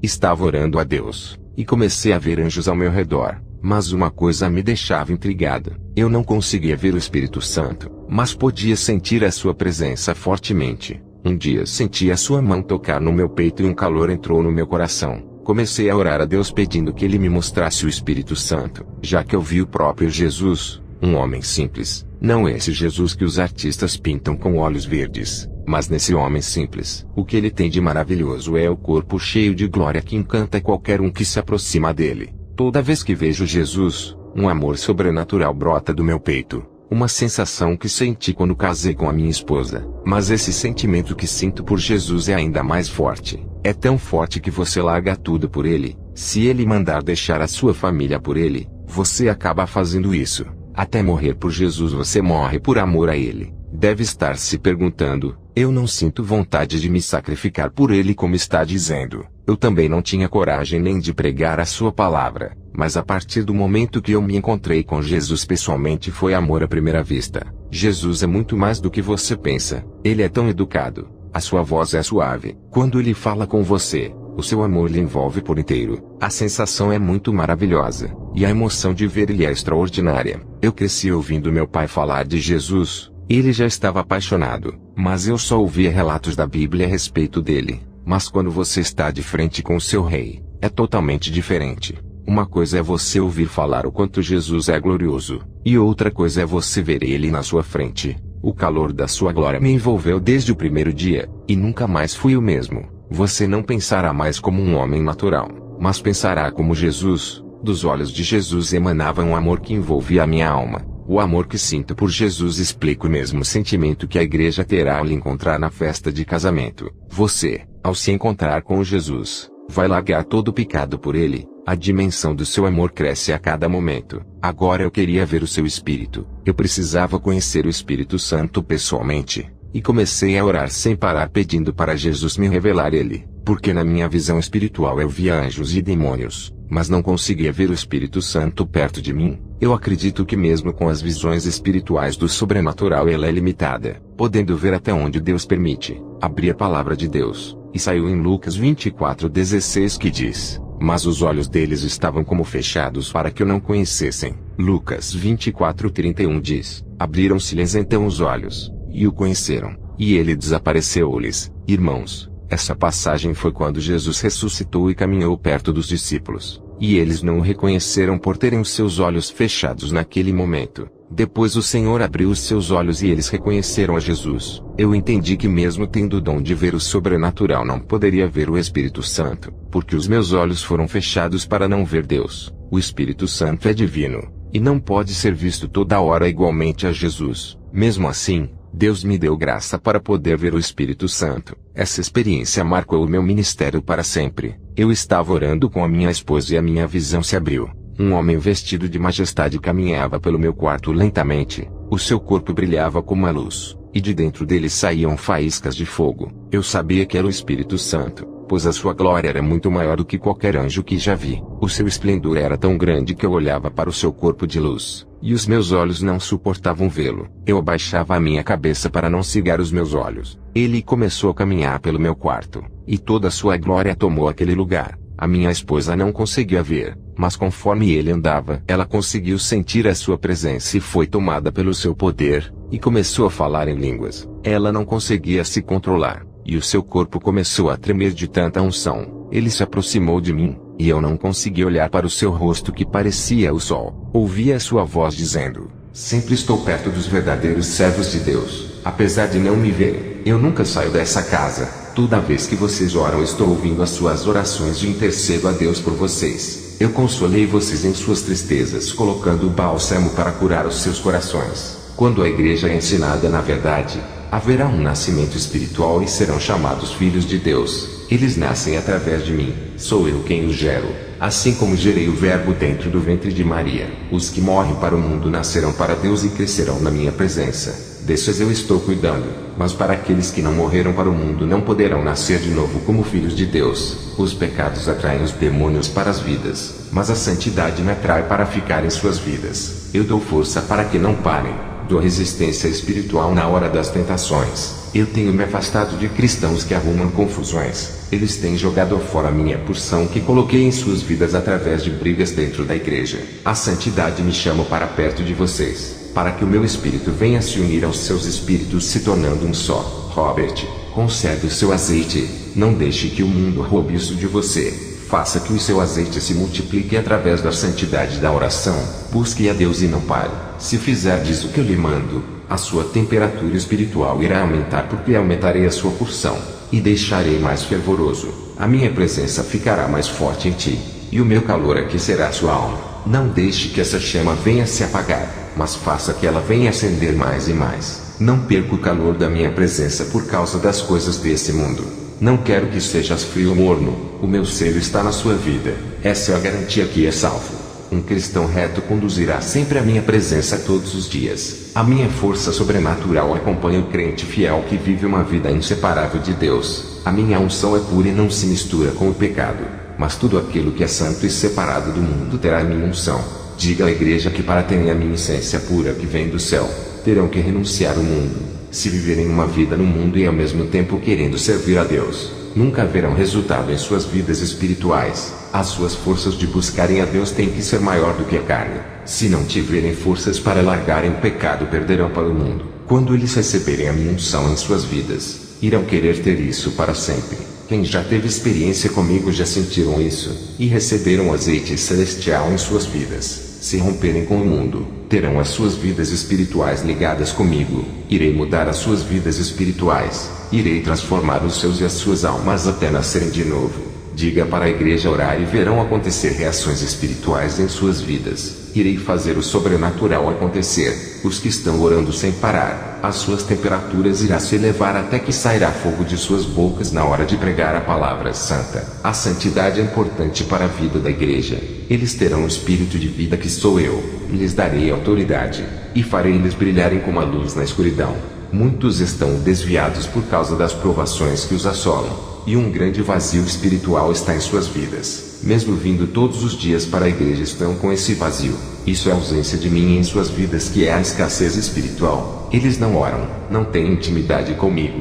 Estava orando a Deus, e comecei a ver anjos ao meu redor, mas uma coisa me deixava intrigado. Eu não conseguia ver o Espírito Santo, mas podia sentir a sua presença fortemente. Um dia senti a sua mão tocar no meu peito e um calor entrou no meu coração. Comecei a orar a Deus pedindo que Ele me mostrasse o Espírito Santo, já que eu vi o próprio Jesus, um homem simples, não esse Jesus que os artistas pintam com olhos verdes, mas nesse homem simples. O que ele tem de maravilhoso é o corpo cheio de glória que encanta qualquer um que se aproxima dele. Toda vez que vejo Jesus, um amor sobrenatural brota do meu peito. Uma sensação que senti quando casei com a minha esposa. Mas esse sentimento que sinto por Jesus é ainda mais forte. É tão forte que você larga tudo por ele. Se ele mandar deixar a sua família por ele, você acaba fazendo isso. Até morrer por Jesus você morre por amor a ele. Deve estar se perguntando, eu não sinto vontade de me sacrificar por ele como está dizendo. Eu também não tinha coragem nem de pregar a sua palavra, mas a partir do momento que eu me encontrei com Jesus pessoalmente foi amor à primeira vista. Jesus é muito mais do que você pensa. Ele é tão educado. A sua voz é suave. Quando ele fala com você, o seu amor lhe envolve por inteiro. A sensação é muito maravilhosa, e a emoção de ver ele é extraordinária. Eu cresci ouvindo meu pai falar de Jesus. Ele já estava apaixonado, mas eu só ouvia relatos da Bíblia a respeito dele. Mas quando você está de frente com o seu rei, é totalmente diferente. Uma coisa é você ouvir falar o quanto Jesus é glorioso, e outra coisa é você ver ele na sua frente. O calor da sua glória me envolveu desde o primeiro dia, e nunca mais fui o mesmo. Você não pensará mais como um homem natural, mas pensará como Jesus. Dos olhos de Jesus emanava um amor que envolvia a minha alma. O amor que sinto por Jesus explica o mesmo sentimento que a igreja terá ao lhe encontrar na festa de casamento. Você, ao se encontrar com Jesus, vai largar todo o pecado por ele. A dimensão do seu amor cresce a cada momento. Agora eu queria ver o seu Espírito. Eu precisava conhecer o Espírito Santo pessoalmente. E comecei a orar sem parar pedindo para Jesus me revelar ele. Porque na minha visão espiritual eu via anjos e demônios, mas não conseguia ver o Espírito Santo perto de mim. Eu acredito que mesmo com as visões espirituais do sobrenatural ela é limitada, podendo ver até onde Deus permite. Abri a palavra de Deus, e saiu em Lucas 24:16 que diz, mas os olhos deles estavam como fechados para que o não conhecessem. Lucas 24:31 diz, abriram-se-lhes então os olhos, e o conheceram, e ele desapareceu-lhes. Irmãos, essa passagem foi quando Jesus ressuscitou e caminhou perto dos discípulos, e eles não o reconheceram por terem os seus olhos fechados naquele momento. Depois o Senhor abriu os seus olhos e eles reconheceram a Jesus. Eu entendi que mesmo tendo o dom de ver o sobrenatural não poderia ver o Espírito Santo, porque os meus olhos foram fechados para não ver Deus. O Espírito Santo é divino, e não pode ser visto toda hora igualmente a Jesus. Mesmo assim, Deus me deu graça para poder ver o Espírito Santo. Essa experiência marcou o meu ministério para sempre. Eu estava orando com a minha esposa e a minha visão se abriu. Um homem vestido de majestade caminhava pelo meu quarto lentamente. O seu corpo brilhava como a luz, e de dentro dele saíam faíscas de fogo. Eu sabia que era o Espírito Santo, pois a sua glória era muito maior do que qualquer anjo que já vi. O seu esplendor era tão grande que eu olhava para o seu corpo de luz, e os meus olhos não suportavam vê-lo. Eu abaixava a minha cabeça para não cegar os meus olhos. Ele começou a caminhar pelo meu quarto, e toda a sua glória tomou aquele lugar. A minha esposa não conseguia ver, mas conforme ele andava, ela conseguiu sentir a sua presença e foi tomada pelo seu poder, e começou a falar em línguas. Ela não conseguia se controlar, e o seu corpo começou a tremer de tanta unção. Ele se aproximou de mim, e eu não consegui olhar para o seu rosto que parecia o sol. Ouvi a sua voz dizendo, sempre estou perto dos verdadeiros servos de Deus, apesar de não me verem. Eu nunca saio dessa casa. Toda vez que vocês oram estou ouvindo as suas orações e intercedo a Deus por vocês. Eu consolei vocês em suas tristezas colocando o bálsamo para curar os seus corações. Quando a igreja é ensinada na verdade, haverá um nascimento espiritual e serão chamados filhos de Deus. Eles nascem através de mim, sou eu quem os gero, assim como gerei o verbo dentro do ventre de Maria. Os que morrem para o mundo nascerão para Deus e crescerão na minha presença. Desses eu estou cuidando, mas para aqueles que não morreram para o mundo não poderão nascer de novo como filhos de Deus. Os pecados atraem os demônios para as vidas, mas a santidade me atrai para ficar em suas vidas. Eu dou força para que não parem, dou resistência espiritual na hora das tentações. Eu tenho me afastado de cristãos que arrumam confusões. Eles têm jogado fora a minha porção que coloquei em suas vidas através de brigas dentro da igreja. A santidade me chama para perto de vocês, para que o meu espírito venha se unir aos seus espíritos, se tornando um só. Robert, conserve o seu azeite. Não deixe que o mundo roube isso de você. Faça que o seu azeite se multiplique através da santidade da oração. Busque a Deus e não pare. Se fizer disso o que eu lhe mando, a sua temperatura espiritual irá aumentar, porque aumentarei a sua porção, e deixarei mais fervoroso. A minha presença ficará mais forte em ti, e o meu calor aquecerá sua alma. Não deixe que essa chama venha se apagar, mas faça que ela venha acender mais e mais. Não perca o calor da minha presença por causa das coisas desse mundo. Não quero que sejas frio ou morno. O meu selo está na sua vida. Essa é a garantia que é salvo. Um cristão reto conduzirá sempre a minha presença todos os dias. A minha força sobrenatural acompanha o crente fiel que vive uma vida inseparável de Deus. A minha unção é pura e não se mistura com o pecado. Mas tudo aquilo que é santo e separado do mundo terá a minha unção. Diga à igreja que para terem a minha essência pura que vem do céu, terão que renunciar ao mundo. Se viverem uma vida no mundo e ao mesmo tempo querendo servir a Deus, nunca verão resultado em suas vidas espirituais. As suas forças de buscarem a Deus têm que ser maior do que a carne. Se não tiverem forças para largarem o pecado, perderão para o mundo. Quando eles receberem a minha unção em suas vidas, irão querer ter isso para sempre. Quem já teve experiência comigo já sentiram isso, e receberam azeite celestial em suas vidas. Se romperem com o mundo, terão as suas vidas espirituais ligadas comigo. Irei mudar as suas vidas espirituais. Irei transformar os seus e as suas almas até nascerem de novo. Diga para a igreja orar e verão acontecer reações espirituais em suas vidas. Irei fazer o sobrenatural acontecer. Os que estão orando sem parar, as suas temperaturas irá se elevar até que sairá fogo de suas bocas na hora de pregar a palavra santa. A santidade é importante para a vida da igreja. Eles terão o espírito de vida que sou eu. Lhes darei autoridade, e farei eles brilharem como a luz na escuridão. Muitos estão desviados por causa das provações que os assolam, e um grande vazio espiritual está em suas vidas. Mesmo vindo todos os dias para a igreja, estão com esse vazio. Isso é a ausência de mim em suas vidas, que é a escassez espiritual. Eles não oram, não têm intimidade comigo.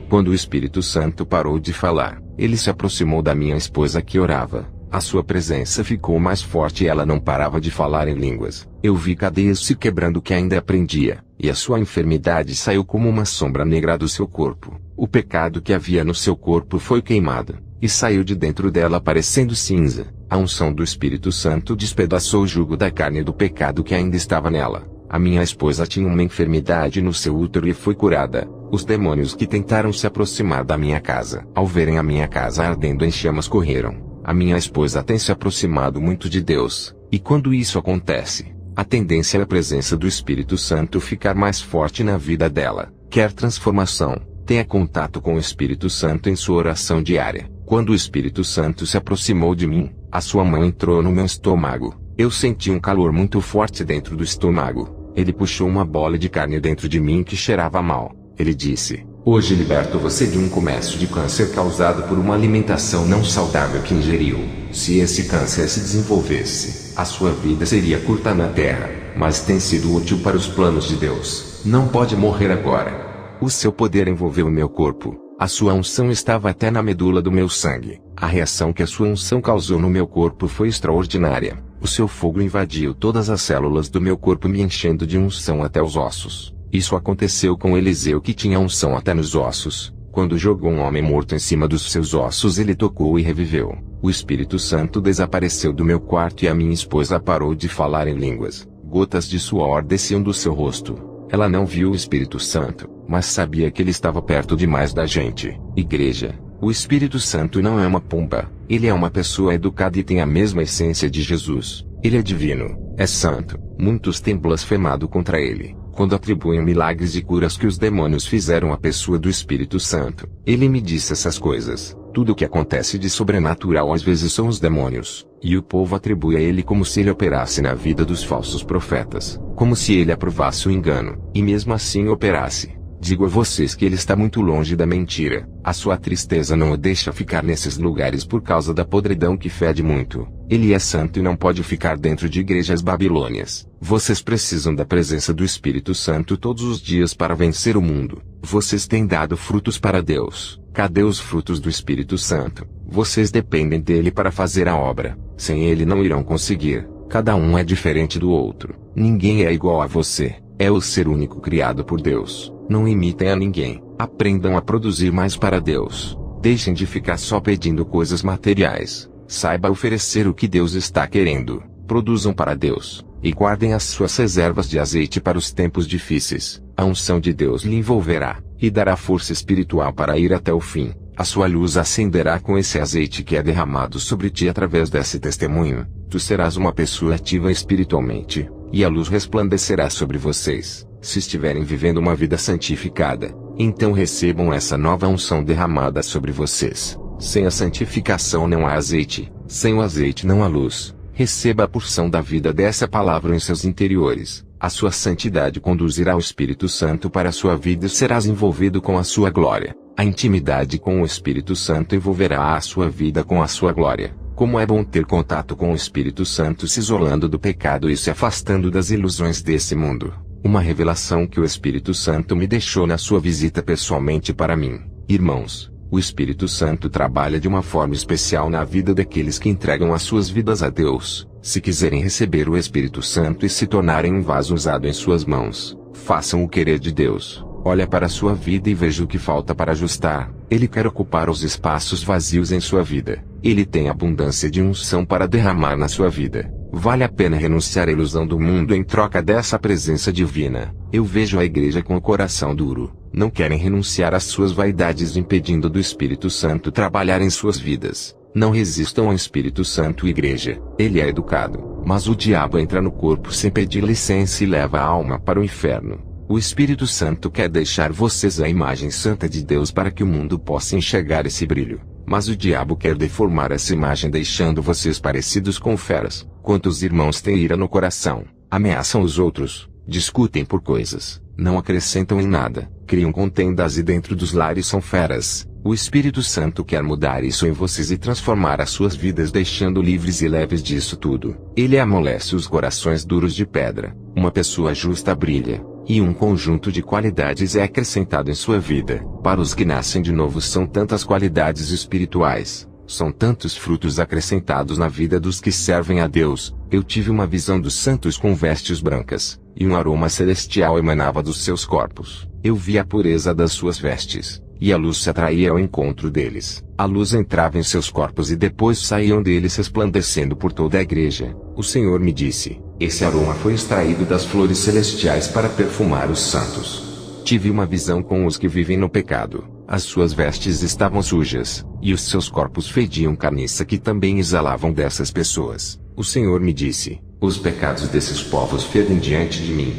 Quando o Espírito Santo parou de falar, ele se aproximou da minha esposa que orava. A sua presença ficou mais forte e ela não parava de falar em línguas. Eu vi cadeias se quebrando que ainda aprendia, e a sua enfermidade saiu como uma sombra negra do seu corpo. O pecado que havia no seu corpo foi queimado, e saiu de dentro dela parecendo cinza. A unção do Espírito Santo despedaçou o jugo da carne do pecado que ainda estava nela. A minha esposa tinha uma enfermidade no seu útero e foi curada. Os demônios que tentaram se aproximar da minha casa, ao verem a minha casa ardendo em chamas, correram. A minha esposa tem se aproximado muito de Deus, e quando isso acontece, a tendência é a presença do Espírito Santo ficar mais forte na vida dela. Quer transformação? Tenha contato com o Espírito Santo em sua oração diária. Quando o Espírito Santo se aproximou de mim, a sua mão entrou no meu estômago. Eu senti um calor muito forte dentro do estômago. Ele puxou uma bola de carne dentro de mim que cheirava mal. Ele disse: "Hoje liberto você de um comércio de câncer causado por uma alimentação não saudável que ingeriu. Se esse câncer se desenvolvesse, a sua vida seria curta na terra, mas tem sido útil para os planos de Deus. Não pode morrer agora." O seu poder envolveu o meu corpo. A sua unção estava até na medula do meu sangue. A reação que a sua unção causou no meu corpo foi extraordinária. O seu fogo invadiu todas as células do meu corpo, me enchendo de unção até os ossos. Isso aconteceu com Eliseu, que tinha unção até nos ossos. Quando jogou um homem morto em cima dos seus ossos, ele tocou e reviveu. O Espírito Santo desapareceu do meu quarto e a minha esposa parou de falar em línguas. Gotas de suor desciam do seu rosto. Ela não viu o Espírito Santo, mas sabia que ele estava perto demais da gente. Igreja, o Espírito Santo não é uma pomba. Ele é uma pessoa educada e tem a mesma essência de Jesus. Ele é divino, é santo. Muitos têm blasfemado contra ele, quando atribuem milagres e curas que os demônios fizeram à pessoa do Espírito Santo. Ele me disse essas coisas. Tudo o que acontece de sobrenatural às vezes são os demônios, e o povo atribui a ele como se ele operasse na vida dos falsos profetas, como se ele aprovasse o engano, e mesmo assim operasse. Digo a vocês que ele está muito longe da mentira. A sua tristeza não o deixa ficar nesses lugares por causa da podridão que fede muito. Ele é santo e não pode ficar dentro de igrejas babilônias. Vocês precisam da presença do Espírito Santo todos os dias para vencer o mundo. Vocês têm dado frutos para Deus. Cadê os frutos do Espírito Santo? Vocês dependem dele para fazer a obra. Sem ele não irão conseguir. Cada um é diferente do outro. Ninguém é igual a você. É o ser único criado por Deus. Não imitem a ninguém. Aprendam a produzir mais para Deus. Deixem de ficar só pedindo coisas materiais. Saiba oferecer o que Deus está querendo. Produzam para Deus. E guardem as suas reservas de azeite para os tempos difíceis. A unção de Deus lhe envolverá, e dará força espiritual para ir até o fim. A sua luz acenderá com esse azeite que é derramado sobre ti através desse testemunho. Tu serás uma pessoa ativa espiritualmente, e a luz resplandecerá sobre vocês. Se estiverem vivendo uma vida santificada, então recebam essa nova unção derramada sobre vocês. Sem a santificação não há azeite, sem o azeite não há luz. Receba a porção da vida dessa palavra em seus interiores. A sua santidade conduzirá o Espírito Santo para a sua vida e serás envolvido com a sua glória. A intimidade com o Espírito Santo envolverá a sua vida com a sua glória. Como é bom ter contato com o Espírito Santo se isolando do pecado e se afastando das ilusões desse mundo. Uma revelação que o Espírito Santo me deixou na sua visita pessoalmente para mim. Irmãos, o Espírito Santo trabalha de uma forma especial na vida daqueles que entregam as suas vidas a Deus. Se quiserem receber o Espírito Santo e se tornarem um vaso usado em suas mãos, façam o querer de Deus. Olha para a sua vida e veja o que falta para ajustar. Ele quer ocupar os espaços vazios em sua vida. Ele tem abundância de unção para derramar na sua vida. Vale a pena renunciar à ilusão do mundo em troca dessa presença divina. Eu vejo a igreja com o coração duro. Não querem renunciar às suas vaidades impedindo do Espírito Santo trabalhar em suas vidas. Não resistam ao Espírito Santo, igreja. Ele é educado, mas o diabo entra no corpo sem pedir licença e leva a alma para o inferno. O Espírito Santo quer deixar vocês a imagem santa de Deus para que o mundo possa enxergar esse brilho. Mas o diabo quer deformar essa imagem deixando vocês parecidos com feras. Quantos irmãos têm ira no coração, ameaçam os outros, discutem por coisas, não acrescentam em nada, criam contendas e dentro dos lares são feras. O Espírito Santo quer mudar isso em vocês e transformar as suas vidas deixando livres e leves disso tudo. Ele amolece os corações duros de pedra. Uma pessoa justa brilha, e um conjunto de qualidades é acrescentado em sua vida. Para os que nascem de novo são tantas qualidades espirituais. São tantos frutos acrescentados na vida dos que servem a Deus. Eu tive uma visão dos santos com vestes brancas, e um aroma celestial emanava dos seus corpos. Eu vi a pureza das suas vestes, e a luz se atraía ao encontro deles. A luz entrava em seus corpos e depois saíam deles resplandecendo por toda a igreja. O Senhor me disse, esse aroma foi extraído das flores celestiais para perfumar os santos. Tive uma visão com os que vivem no pecado. As suas vestes estavam sujas, e os seus corpos fediam carniça que também exalavam dessas pessoas. O Senhor me disse, os pecados desses povos fedem diante de mim.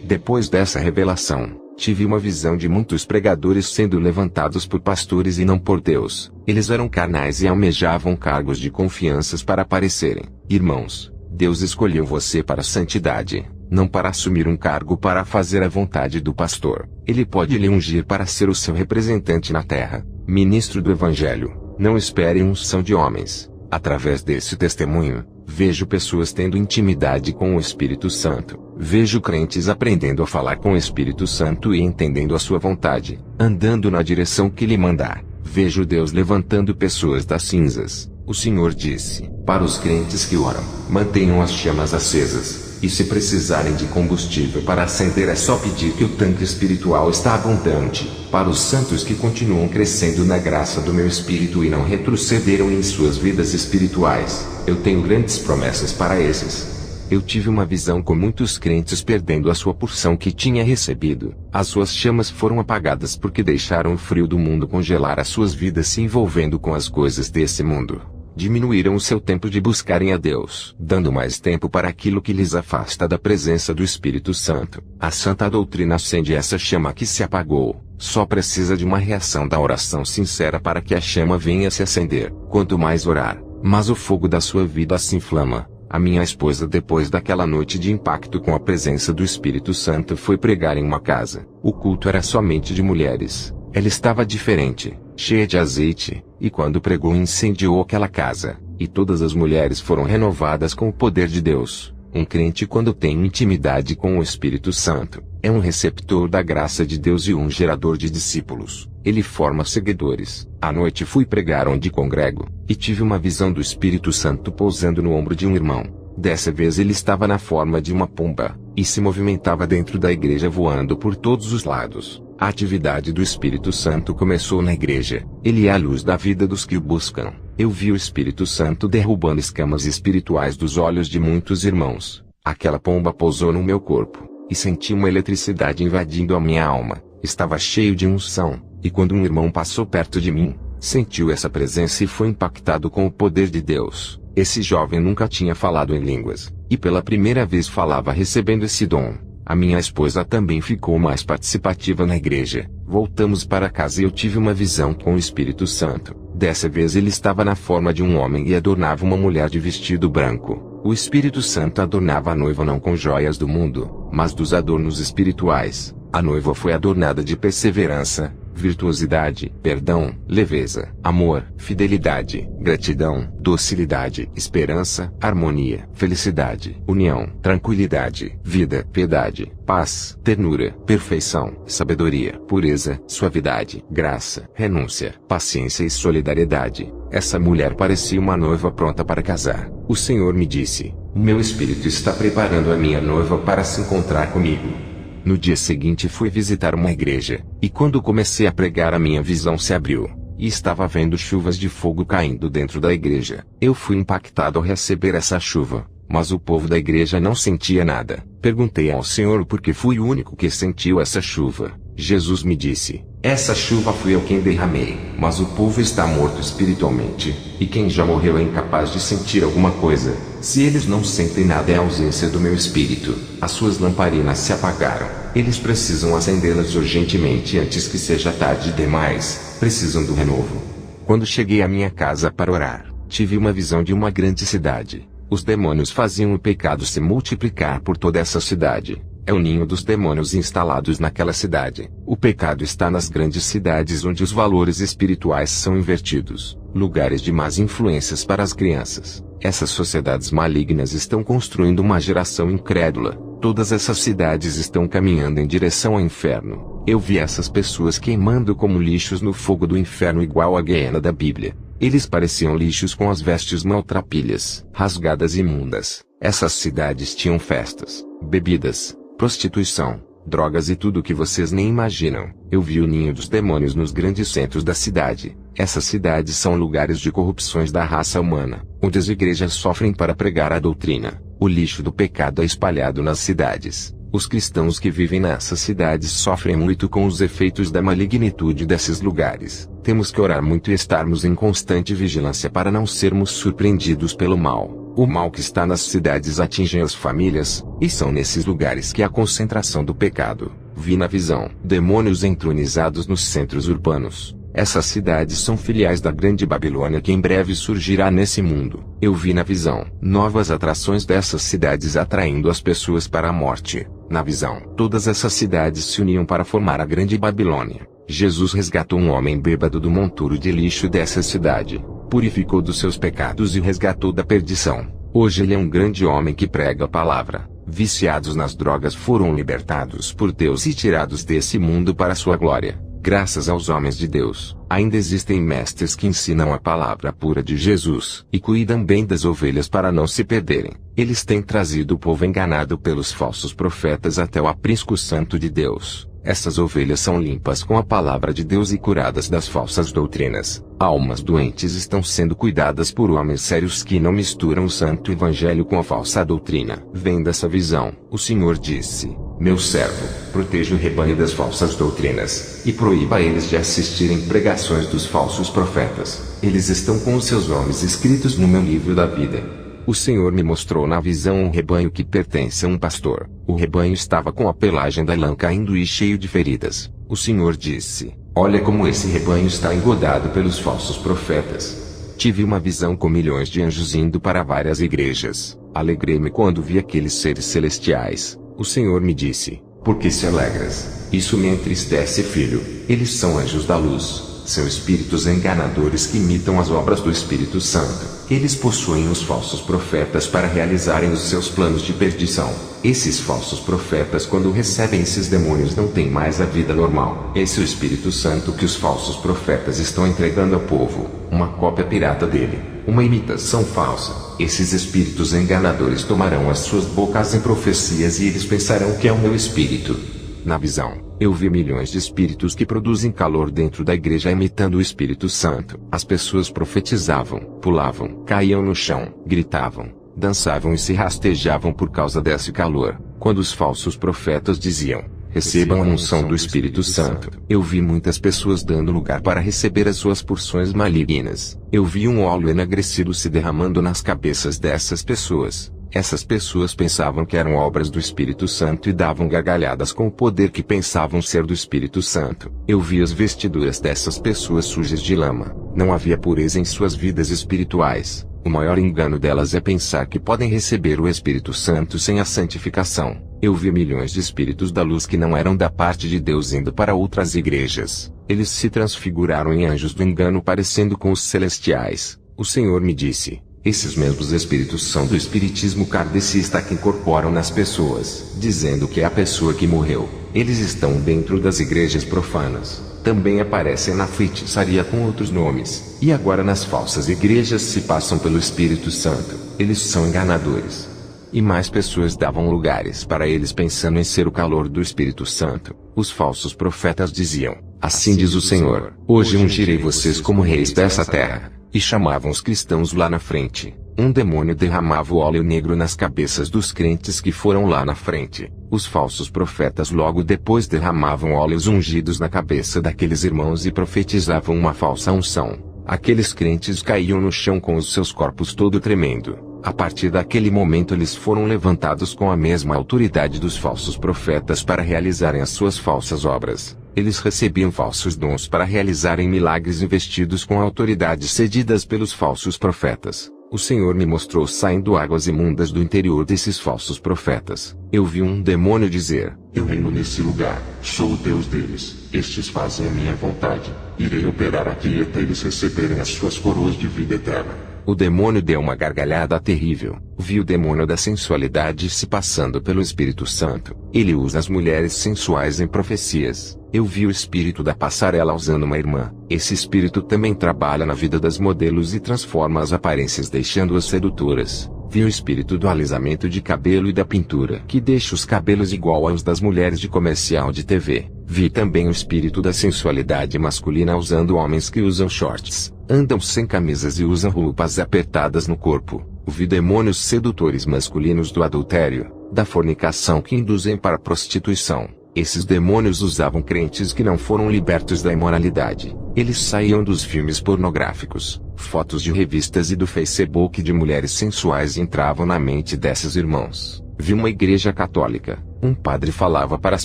Depois dessa revelação, tive uma visão de muitos pregadores sendo levantados por pastores e não por Deus. Eles eram carnais e almejavam cargos de confianças para aparecerem. Irmãos, Deus escolheu você para a santidade, não para assumir um cargo para fazer a vontade do pastor. Ele pode lhe ungir para ser o seu representante na terra, ministro do Evangelho. Não espere unção de homens. Através desse testemunho, vejo pessoas tendo intimidade com o Espírito Santo. Vejo crentes aprendendo a falar com o Espírito Santo e entendendo a sua vontade, andando na direção que lhe mandar. Vejo Deus levantando pessoas das cinzas. O Senhor disse, para os crentes que oram, mantenham as chamas acesas, e se precisarem de combustível para acender é só pedir que o tanque espiritual está abundante. Para os santos que continuam crescendo na graça do meu Espírito e não retrocederam em suas vidas espirituais, eu tenho grandes promessas para esses. Eu tive uma visão com muitos crentes perdendo a sua porção que tinha recebido. As suas chamas foram apagadas porque deixaram o frio do mundo congelar as suas vidas se envolvendo com as coisas desse mundo. Diminuíram o seu tempo de buscarem a Deus, dando mais tempo para aquilo que lhes afasta da presença do Espírito Santo. A santa doutrina acende essa chama que se apagou. Só precisa de uma reação da oração sincera para que a chama venha se acender. Quanto mais orar, mais o fogo da sua vida se inflama. A minha esposa, depois daquela noite de impacto com a presença do Espírito Santo, foi pregar em uma casa. O culto era somente de mulheres. Ela estava diferente, cheia de azeite, e quando pregou incendiou aquela casa. e todas as mulheres foram renovadas com o poder de Deus. Um crente, quando tem intimidade com o Espírito Santo, é um receptor da graça de Deus e um gerador de discípulos. Ele forma seguidores. À noite fui pregar onde congrego, e tive uma visão do Espírito Santo pousando no ombro de um irmão. Dessa vez ele estava na forma de uma pomba, e se movimentava dentro da igreja voando por todos os lados. A atividade do Espírito Santo começou na igreja. Ele é a luz da vida dos que o buscam. Eu vi o Espírito Santo derrubando escamas espirituais dos olhos de muitos irmãos. Aquela pomba pousou no meu corpo, e senti uma eletricidade invadindo a minha alma. Estava cheio de unção, e quando um irmão passou perto de mim, sentiu essa presença e foi impactado com o poder de Deus. Esse jovem nunca tinha falado em línguas, e pela primeira vez falava recebendo esse dom. A minha esposa também ficou mais participativa na igreja. Voltamos para casa e eu tive uma visão com o Espírito Santo. Dessa vez ele estava na forma de um homem e adornava uma mulher de vestido branco. O Espírito Santo adornava a noiva não com joias do mundo, mas dos adornos espirituais. A noiva foi adornada de perseverança, virtuosidade, perdão, leveza, amor, fidelidade, gratidão, docilidade, esperança, harmonia, felicidade, união, tranquilidade, vida, piedade, paz, ternura, perfeição, sabedoria, pureza, suavidade, graça, renúncia, paciência e solidariedade. Essa mulher parecia uma noiva pronta para casar. O Senhor me disse: "Meu espírito está preparando a minha noiva para se encontrar comigo." No dia seguinte fui visitar uma igreja, e quando comecei a pregar a minha visão se abriu, e estava vendo chuvas de fogo caindo dentro da igreja. Eu fui impactado ao receber essa chuva, mas o povo da igreja não sentia nada. Perguntei ao Senhor por que fui o único que sentiu essa chuva. Jesus me disse: "Essa chuva fui eu quem derramei, mas o povo está morto espiritualmente, e quem já morreu é incapaz de sentir alguma coisa. Se eles não sentem nada é a ausência do meu espírito. As suas lamparinas se apagaram. Eles precisam acendê-las urgentemente antes que seja tarde demais. Precisam do renovo." Quando cheguei à minha casa para orar, tive uma visão de uma grande cidade. Os demônios faziam o pecado se multiplicar por toda essa cidade. É o ninho dos demônios instalados naquela cidade. O pecado está nas grandes cidades onde os valores espirituais são invertidos, lugares de más influências para as crianças. Essas sociedades malignas estão construindo uma geração incrédula. Todas essas cidades estão caminhando em direção ao inferno. Eu vi essas pessoas queimando como lixos no fogo do inferno igual à guiena da Bíblia. Eles pareciam lixos com as vestes maltrapilhas, rasgadas e imundas. Essas cidades tinham festas, bebidas, prostituição, drogas e tudo o que vocês nem imaginam. Eu vi o ninho dos demônios nos grandes centros da cidade. Essas cidades são lugares de corrupções da raça humana, onde as igrejas sofrem para pregar a doutrina. O lixo do pecado é espalhado nas cidades. Os cristãos que vivem nessas cidades sofrem muito com os efeitos da malignitude desses lugares. Temos que orar muito e estarmos em constante vigilância para não sermos surpreendidos pelo mal. O mal que está nas cidades atinge as famílias, e são nesses lugares que há a concentração do pecado. Vi na visão demônios entronizados nos centros urbanos. Essas cidades são filiais da grande Babilônia que em breve surgirá nesse mundo. Eu vi na visão novas atrações dessas cidades atraindo as pessoas para a morte. Na visão, todas essas cidades se uniam para formar a grande Babilônia. Jesus resgatou um homem bêbado do monturo de lixo dessa cidade, purificou dos seus pecados e resgatou da perdição. Hoje ele é um grande homem que prega a palavra. Viciados nas drogas foram libertados por Deus e tirados desse mundo para sua glória. Graças aos homens de Deus, ainda existem mestres que ensinam a palavra pura de Jesus e cuidam bem das ovelhas para não se perderem. Eles têm trazido o povo enganado pelos falsos profetas até o aprisco santo de Deus. Essas ovelhas são limpas com a palavra de Deus e curadas das falsas doutrinas. Almas doentes estão sendo cuidadas por homens sérios que não misturam o santo evangelho com a falsa doutrina. Vendo essa visão, o Senhor disse: "Meu servo, proteja o rebanho das falsas doutrinas, e proíba eles de assistirem pregações dos falsos profetas. Eles estão com os seus nomes escritos no meu livro da vida." O Senhor me mostrou na visão um rebanho que pertence a um pastor. O rebanho estava com a pelagem da lã caindo e cheio de feridas. O Senhor disse: "Olha como esse rebanho está engodado pelos falsos profetas." Tive uma visão com milhões de anjos indo para várias igrejas. Alegrei-me quando vi aqueles seres celestiais. O Senhor me disse: "Por que se alegras? Isso me entristece, filho. Eles são anjos da luz. São espíritos enganadores que imitam as obras do Espírito Santo. Eles possuem os falsos profetas para realizarem os seus planos de perdição. Esses falsos profetas, quando recebem esses demônios, não têm mais a vida normal. Esse é o Espírito Santo que os falsos profetas estão entregando ao povo, uma cópia pirata dele, uma imitação falsa. Esses espíritos enganadores tomarão as suas bocas em profecias e eles pensarão que é o meu espírito. Na visão, eu vi milhões de espíritos que produzem calor dentro da igreja imitando o Espírito Santo. As pessoas profetizavam, pulavam, caíam no chão, gritavam, dançavam e se rastejavam por causa desse calor. Quando os falsos profetas diziam: recebam a unção do Espírito Santo, eu vi muitas pessoas dando lugar para receber as suas porções malignas. Eu vi um óleo enegrecido se derramando nas cabeças dessas pessoas. Essas pessoas pensavam que eram obras do Espírito Santo e davam gargalhadas com o poder que pensavam ser do Espírito Santo. Eu vi as vestiduras dessas pessoas sujas de lama. Não havia pureza em suas vidas espirituais. O maior engano delas é pensar que podem receber o Espírito Santo sem a santificação. Eu vi milhões de espíritos da luz que não eram da parte de Deus indo para outras igrejas. Eles se transfiguraram em anjos do engano parecendo com os celestiais. O Senhor me disse: esses mesmos espíritos são do espiritismo kardecista que incorporam nas pessoas, dizendo que é a pessoa que morreu. Eles estão dentro das igrejas profanas. Também aparecem na feitiçaria com outros nomes. E agora nas falsas igrejas se passam pelo Espírito Santo. Eles são enganadores. E mais pessoas davam lugares para eles pensando em ser o calor do Espírito Santo. Os falsos profetas diziam: assim diz o Senhor, hoje ungirei vocês como reis dessa terra. E chamavam os cristãos lá na frente. Um demônio derramava o óleo negro nas cabeças dos crentes que foram lá na frente. Os falsos profetas logo depois derramavam óleos ungidos na cabeça daqueles irmãos e profetizavam uma falsa unção. Aqueles crentes caíam no chão com os seus corpos todo tremendo. A partir daquele momento eles foram levantados com a mesma autoridade dos falsos profetas para realizarem as suas falsas obras. Eles recebiam falsos dons para realizarem milagres investidos com autoridades cedidas pelos falsos profetas. O Senhor me mostrou saindo águas imundas do interior desses falsos profetas. Eu vi um demônio dizer: eu reino nesse lugar, sou o Deus deles, estes fazem a minha vontade, irei operar aqui até eles receberem as suas coroas de vida eterna. O demônio deu uma gargalhada terrível. Vi o demônio da sensualidade se passando pelo Espírito Santo. Ele usa as mulheres sensuais em profecias. Eu vi o espírito da passarela usando uma irmã. Esse espírito também trabalha na vida das modelos e transforma as aparências deixando-as sedutoras. Vi o espírito do alisamento de cabelo e da pintura, que deixa os cabelos igual aos das mulheres de comercial de TV. Vi também o espírito da sensualidade masculina usando homens que usam shorts, andam sem camisas e usam roupas apertadas no corpo. Vi demônios sedutores masculinos do adultério, da fornicação que induzem para a prostituição. Esses demônios usavam crentes que não foram libertos da imoralidade. Eles saíam dos filmes pornográficos, fotos de revistas e do Facebook de mulheres sensuais e entravam na mente desses irmãos. Vi uma igreja católica. Um padre falava para as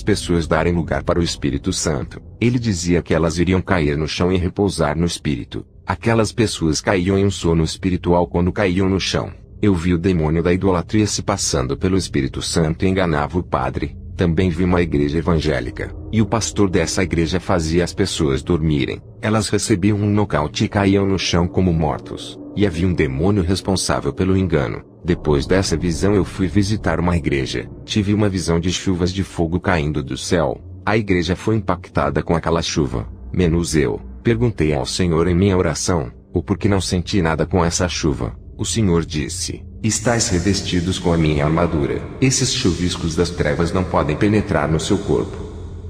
pessoas darem lugar para o Espírito Santo. Ele dizia que elas iriam cair no chão e repousar no Espírito. Aquelas pessoas caíam em um sono espiritual quando caíam no chão. Eu vi o demônio da idolatria se passando pelo Espírito Santo e enganava o padre. Também vi uma igreja evangélica, e o pastor dessa igreja fazia as pessoas dormirem. Elas recebiam um nocaute e caíam no chão como mortos. E havia um demônio responsável pelo engano. Depois dessa visão eu fui visitar uma igreja. Tive uma visão de chuvas de fogo caindo do céu. A igreja foi impactada com aquela chuva, menos eu. Perguntei ao Senhor em minha oração, o porquê não senti nada com essa chuva. O Senhor disse: estais revestidos com a minha armadura. Esses chuviscos das trevas não podem penetrar no seu corpo.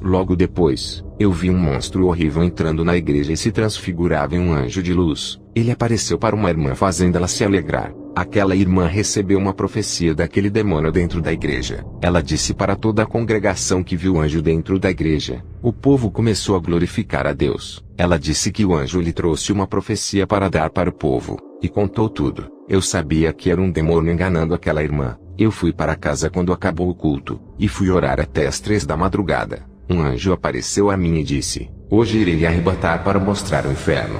Logo depois, eu vi um monstro horrível entrando na igreja e se transfigurava em um anjo de luz. Ele apareceu para uma irmã fazendo-ela se alegrar. Aquela irmã recebeu uma profecia daquele demônio dentro da igreja. Ela disse para toda a congregação que viu o anjo dentro da igreja. O povo começou a glorificar a Deus. Ela disse que o anjo lhe trouxe uma profecia para dar para o povo, e contou tudo. Eu sabia que era um demônio enganando aquela irmã. Eu fui para casa quando acabou o culto, e fui orar até as 3 da madrugada. Um anjo apareceu a mim e disse: hoje irei lhe arrebatar para mostrar o inferno.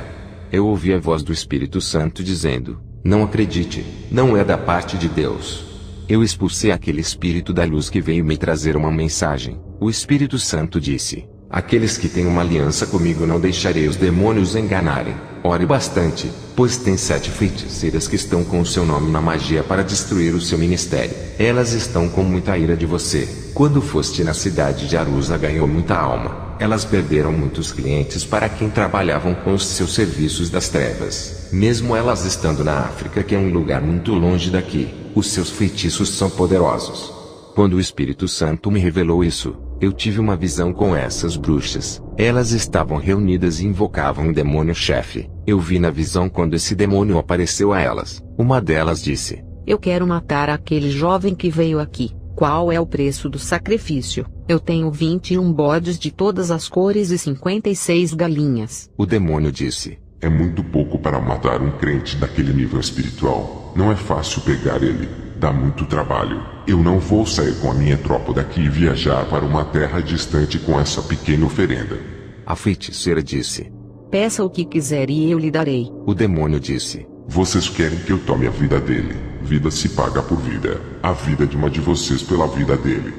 Eu ouvi a voz do Espírito Santo dizendo: não acredite, não é da parte de Deus. Eu expulsei aquele espírito da luz que veio me trazer uma mensagem. O Espírito Santo disse: Aqueles que têm uma aliança comigo não deixarei os demônios enganarem. Ore bastante, pois tem 7 feiticeiras que estão com o seu nome na magia para destruir o seu ministério. Elas estão com muita ira de você. Quando foste na cidade de Arusa ganhou muita alma. Elas perderam muitos clientes para quem trabalhavam com os seus serviços das trevas. Mesmo elas estando na África, que é um lugar muito longe daqui, os seus feitiços são poderosos. Quando o Espírito Santo me revelou isso, eu tive uma visão com essas bruxas. Elas estavam reunidas e invocavam um demônio-chefe. Eu vi na visão quando esse demônio apareceu a elas. Uma delas disse: Eu quero matar aquele jovem que veio aqui. Qual é o preço do sacrifício? Eu tenho 21 bodes de todas as cores e 56 galinhas. O demônio disse: É muito pouco para matar um crente daquele nível espiritual. Não é fácil pegar ele. Dá muito trabalho. Eu não vou sair com a minha tropa daqui e viajar para uma terra distante com essa pequena oferenda. A feiticeira disse: Peça o que quiser e eu lhe darei. O demônio disse: Vocês querem que eu tome a vida dele? Vida se paga por vida. A vida de uma de vocês pela vida dele.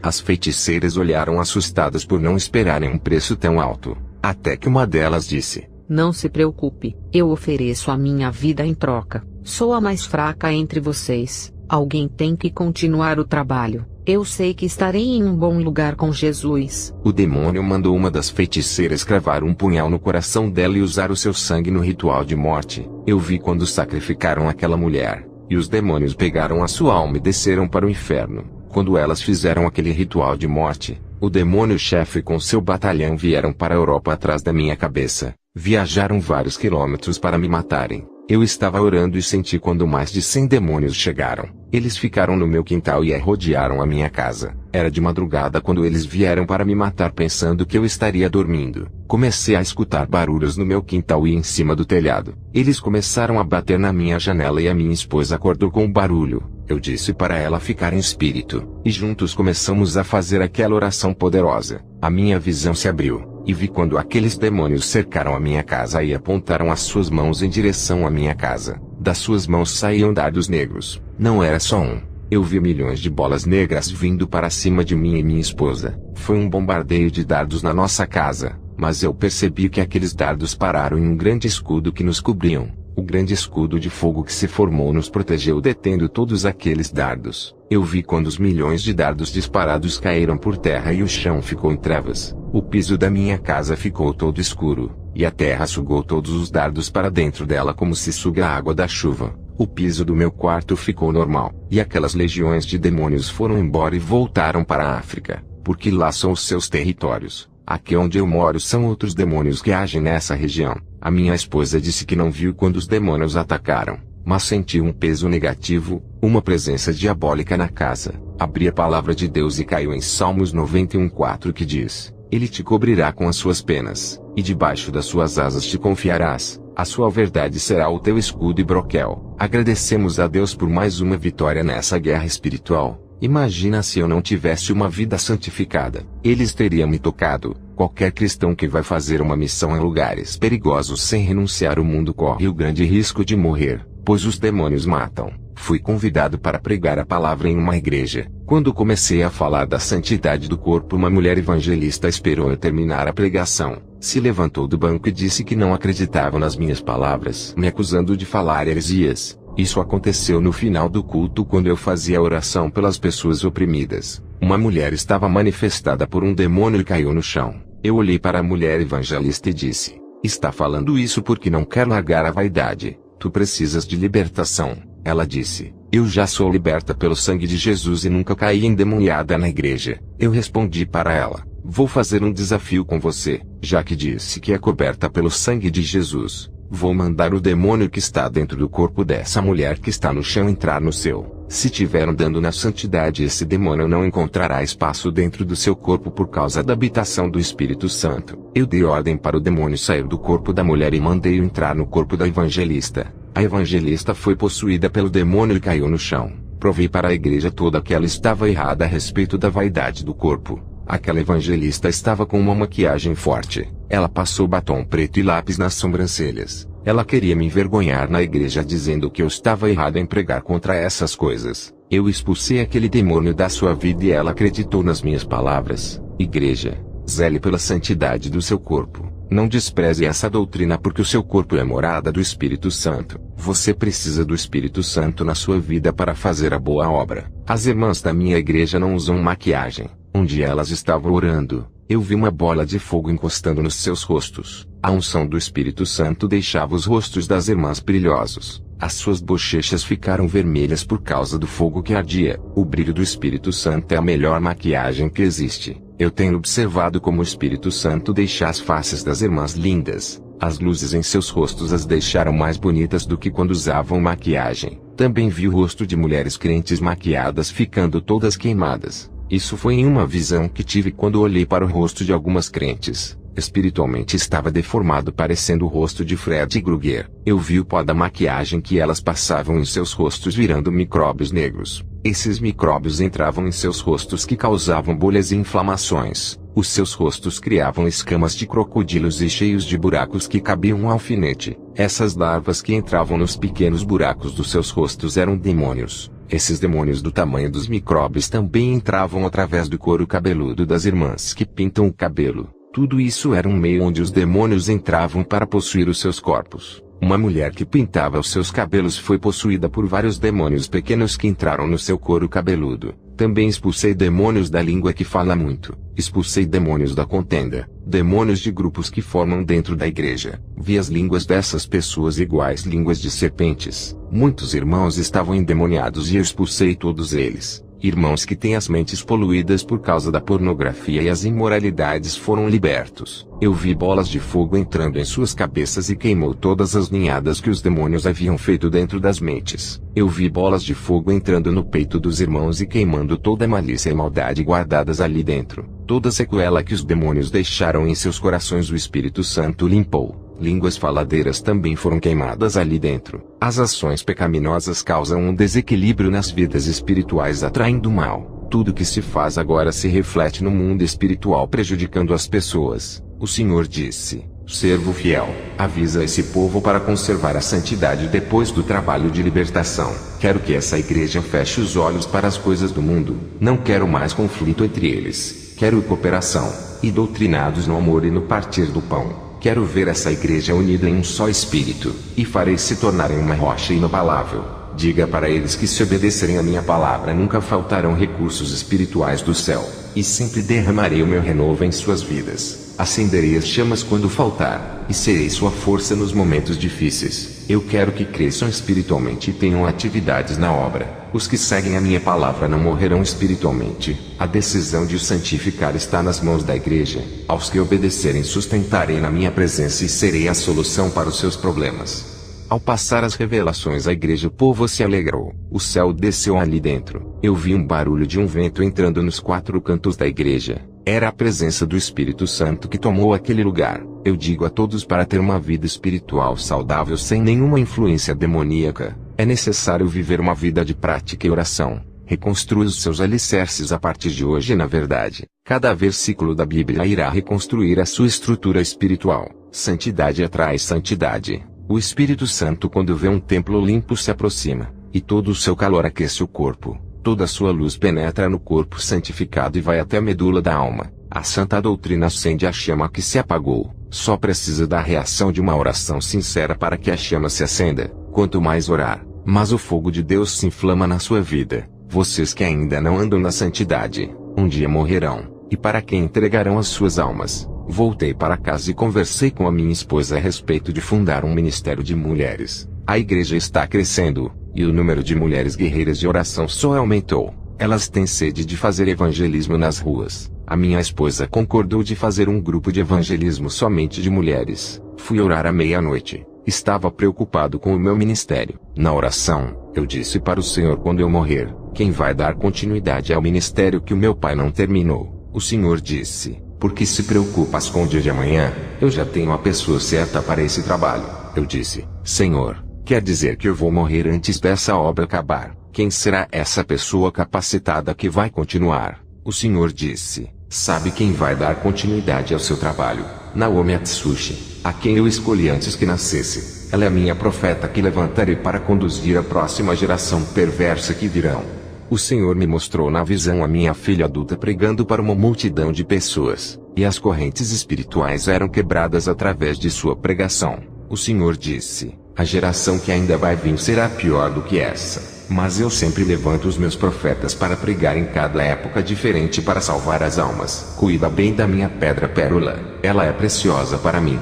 As feiticeiras olharam assustadas por não esperarem um preço tão alto. Até que uma delas disse: Não se preocupe, eu ofereço a minha vida em troca. Sou a mais fraca entre vocês. Alguém tem que continuar o trabalho. Eu sei que estarei em um bom lugar com Jesus. O demônio mandou uma das feiticeiras cravar um punhal no coração dela e usar o seu sangue no ritual de morte. Eu vi quando sacrificaram aquela mulher, e os demônios pegaram a sua alma e desceram para o inferno. Quando elas fizeram aquele ritual de morte, o demônio-chefe com seu batalhão vieram para a Europa atrás da minha cabeça. Viajaram vários quilômetros para me matarem. Eu estava orando e senti quando mais de 100 demônios chegaram. Eles ficaram no meu quintal e rodearam a minha casa. Era de madrugada quando eles vieram para me matar pensando que eu estaria dormindo. Comecei a escutar barulhos no meu quintal e em cima do telhado. Eles começaram a bater na minha janela e a minha esposa acordou com o barulho. Eu disse para ela ficar em espírito, e juntos começamos a fazer aquela oração poderosa. A minha visão se abriu, e vi quando aqueles demônios cercaram a minha casa e apontaram as suas mãos em direção à minha casa. Das suas mãos saíam dardos negros. Não era só um. Eu vi milhões de bolas negras vindo para cima de mim e minha esposa. Foi um bombardeio de dardos na nossa casa, mas eu percebi que aqueles dardos pararam em um grande escudo que nos cobriam. O grande escudo de fogo que se formou nos protegeu detendo todos aqueles dardos. Eu vi quando os milhões de dardos disparados caíram por terra e o chão ficou em trevas. O piso da minha casa ficou todo escuro, e a terra sugou todos os dardos para dentro dela como se suga a água da chuva. O piso do meu quarto ficou normal, e aquelas legiões de demônios foram embora e voltaram para a África, porque lá são os seus territórios. Aqui onde eu moro são outros demônios que agem nessa região. A minha esposa disse que não viu quando os demônios atacaram, mas sentiu um peso negativo, uma presença diabólica na casa. Abri a palavra de Deus e caiu em Salmos 91:4 que diz: Ele te cobrirá com as suas penas, e debaixo das suas asas te confiarás. A sua verdade será o teu escudo e broquel. Agradecemos a Deus por mais uma vitória nessa guerra espiritual. Imagina se eu não tivesse uma vida santificada. Eles teriam me tocado. Qualquer cristão que vai fazer uma missão em lugares perigosos sem renunciar ao mundo corre o grande risco de morrer, pois os demônios matam. Fui convidado para pregar a palavra em uma igreja. Quando comecei a falar da santidade do corpo, uma mulher evangelista esperou eu terminar a pregação. Se levantou do banco e disse que não acreditava nas minhas palavras, me acusando de falar heresias. Isso aconteceu no final do culto quando eu fazia a oração pelas pessoas oprimidas. Uma mulher estava manifestada por um demônio e caiu no chão. Eu olhei para a mulher evangelista e disse: Está falando isso porque não quer largar a vaidade. Tu precisas de libertação. Ela disse: Eu já sou liberta pelo sangue de Jesus e nunca caí endemoniada na igreja. Eu respondi para ela: Vou fazer um desafio com você, já que disse que é coberta pelo sangue de Jesus. Vou mandar o demônio que está dentro do corpo dessa mulher que está no chão entrar no seu. Se tiver andando na santidade, esse demônio não encontrará espaço dentro do seu corpo por causa da habitação do Espírito Santo. Eu dei ordem para o demônio sair do corpo da mulher e mandei-o entrar no corpo da evangelista. A evangelista foi possuída pelo demônio e caiu no chão. Provei para a igreja toda que ela estava errada a respeito da vaidade do corpo. Aquela evangelista estava com uma maquiagem forte. Ela passou batom preto e lápis nas sobrancelhas. Ela queria me envergonhar na igreja dizendo que eu estava errado em pregar contra essas coisas. Eu expulsei aquele demônio da sua vida e ela acreditou nas minhas palavras. Igreja, Zele pela santidade do seu corpo. Não despreze essa doutrina porque o seu corpo é morada do Espírito Santo. Você precisa do Espírito Santo na sua vida para fazer a boa obra. As irmãs da minha igreja não usam maquiagem. Um dia elas estavam orando. Eu vi uma bola de fogo encostando nos seus rostos. A unção do Espírito Santo deixava os rostos das irmãs brilhosos. As suas bochechas ficaram vermelhas por causa do fogo que ardia. O brilho do Espírito Santo é a melhor maquiagem que existe. Eu tenho observado como o Espírito Santo deixa as faces das irmãs lindas. As luzes em seus rostos as deixaram mais bonitas do que quando usavam maquiagem. Também vi o rosto de mulheres crentes maquiadas ficando todas queimadas. Isso foi em uma visão que tive quando olhei para o rosto de algumas crentes. Espiritualmente estava deformado, parecendo o rosto de Fred Krueger. Eu vi o pó da maquiagem que elas passavam em seus rostos virando micróbios negros. Esses micróbios entravam em seus rostos que causavam bolhas e inflamações. Os seus rostos criavam escamas de crocodilos e cheios de buracos que cabiam um alfinete. Essas larvas que entravam nos pequenos buracos dos seus rostos eram demônios. Esses demônios do tamanho dos micróbios também entravam através do couro cabeludo das irmãs que pintam o cabelo. Tudo isso era um meio onde os demônios entravam para possuir os seus corpos. Uma mulher que pintava os seus cabelos foi possuída por vários demônios pequenos que entraram no seu couro cabeludo. Também expulsei demônios da língua que fala muito. Expulsei demônios da contenda. Demônios de grupos que formam dentro da igreja. Vi as línguas dessas pessoas iguais línguas de serpentes. Muitos irmãos estavam endemoniados e eu expulsei todos eles. Irmãos que têm as mentes poluídas por causa da pornografia e as imoralidades foram libertos. Eu vi bolas de fogo entrando em suas cabeças e queimou todas as ninhadas que os demônios haviam feito dentro das mentes. Eu vi bolas de fogo entrando no peito dos irmãos e queimando toda a malícia e maldade guardadas ali dentro. Toda sequela que os demônios deixaram em seus corações o Espírito Santo limpou. Línguas faladeiras também foram queimadas ali dentro. As ações pecaminosas causam um desequilíbrio nas vidas espirituais, atraindo o mal. Tudo que se faz agora se reflete no mundo espiritual, prejudicando as pessoas. O Senhor disse: servo fiel, avisa esse povo para conservar a santidade depois do trabalho de libertação. Quero que essa igreja feche os olhos para as coisas do mundo. Não quero mais conflito entre eles. Quero cooperação, e doutrinados no amor e no partir do pão. Quero ver essa igreja unida em um só espírito, e farei se tornarem uma rocha inabalável. Diga para eles que se obedecerem a minha palavra nunca faltarão recursos espirituais do céu, e sempre derramarei o meu renovo em suas vidas. Acenderei as chamas quando faltar, e serei sua força nos momentos difíceis. Eu quero que cresçam espiritualmente e tenham atividades na obra. Os que seguem a minha palavra não morrerão espiritualmente. A decisão de os santificar está nas mãos da igreja. Aos que obedecerem sustentarei na minha presença e serei a solução para os seus problemas. Ao passar as revelações à igreja, o povo se alegrou. O céu desceu ali dentro. Eu vi um barulho de um vento entrando nos quatro cantos da igreja. Era a presença do Espírito Santo que tomou aquele lugar. Eu digo a todos para ter uma vida espiritual saudável sem nenhuma influência demoníaca. É necessário viver uma vida de prática e oração. Reconstrua os seus alicerces a partir de hoje. Na verdade, cada versículo da Bíblia irá reconstruir a sua estrutura espiritual. Santidade atrai santidade. O Espírito Santo, quando vê um templo limpo, se aproxima, e todo o seu calor aquece o corpo. Toda a sua luz penetra no corpo santificado e vai até a medula da alma. A santa doutrina acende a chama que se apagou. Só precisa da reação de uma oração sincera para que a chama se acenda. Quanto mais orar, mais o fogo de Deus se inflama na sua vida. Vocês que ainda não andam na santidade, um dia morrerão. E para quem entregarão as suas almas? Voltei para casa e conversei com a minha esposa a respeito de fundar um ministério de mulheres. A igreja está crescendo, e o número de mulheres guerreiras de oração só aumentou. Elas têm sede de fazer evangelismo nas ruas. A minha esposa concordou de fazer um grupo de evangelismo somente de mulheres. Fui orar à meia-noite. Estava preocupado com o meu ministério. Na oração, eu disse para o Senhor: quando eu morrer, quem vai dar continuidade ao ministério que o meu pai não terminou? O Senhor disse: por que se preocupas com o dia de amanhã? Eu já tenho a pessoa certa para esse trabalho. Eu disse: Senhor, quer dizer que eu vou morrer antes dessa obra acabar? Quem será essa pessoa capacitada que vai continuar? O Senhor disse: sabe quem vai dar continuidade ao seu trabalho? Naomi Atsushi, a quem eu escolhi antes que nascesse. Ela é a minha profeta que levantarei para conduzir a próxima geração perversa que virão. O Senhor me mostrou na visão a minha filha adulta pregando para uma multidão de pessoas, e as correntes espirituais eram quebradas através de sua pregação. O Senhor disse: a geração que ainda vai vir será pior do que essa, mas eu sempre levanto os meus profetas para pregar em cada época diferente para salvar as almas. Cuida bem da minha pedra pérola, ela é preciosa para mim.